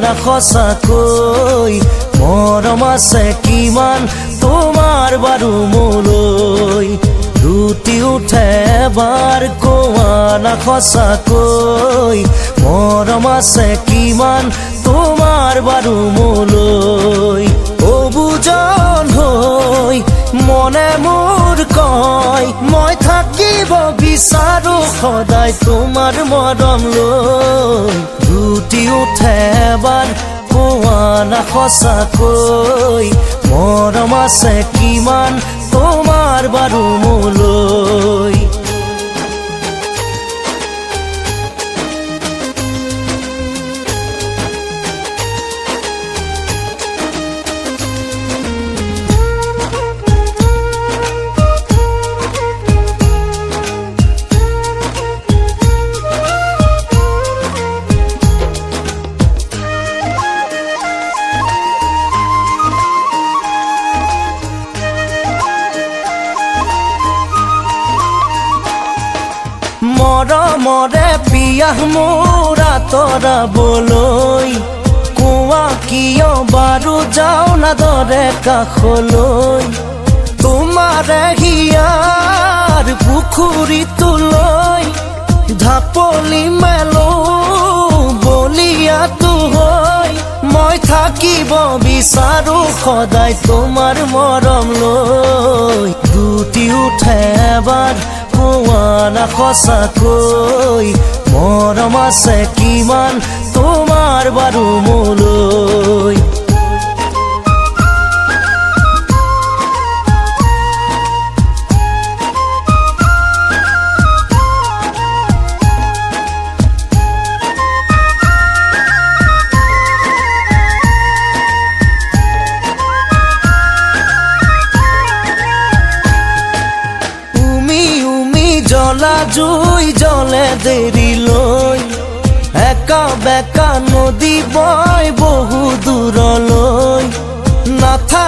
না সঁচাকৈ মৰম আছে কিমান তোমাৰ বাৰু মোলৈ লুটি উঠে এবাৰ কোৱা না সঁচাকৈ মৰম আছে কিমান তোমাৰ বাৰু মোলৈ অবুজন হৈ মনে মোৰ কয় মই থাকিব বিচাৰো সদায় তোমাৰ মৰম লৈ লুটি উঠে এবাৰ কোৱা না সঁচাকৈ মৰম আছে কিমান তোমাৰ বাৰু মোলৈ মৰমৰে পিয়াহ মোৰ আঁতৰাবলৈ কোৱা কিয় বাৰু যাওঁ না দৰে কাষলৈ তোমাৰে হিয়াৰ পুখুৰীটোলৈ ঢাপলি মেলো বলিয়াটো হৈ মই থাকিব বিচাৰো সদায় তোমাৰ মৰম লৈ লুটি উঠে এবাৰ কোৱা না সঁচাকৈ মৰম আছে কিমান তোমাৰ বাৰু মোলৈ জ্বলা জুই জ্বলে দেৰিলৈ একা বেকা নদী বয় বহু দূৰলৈ নাথা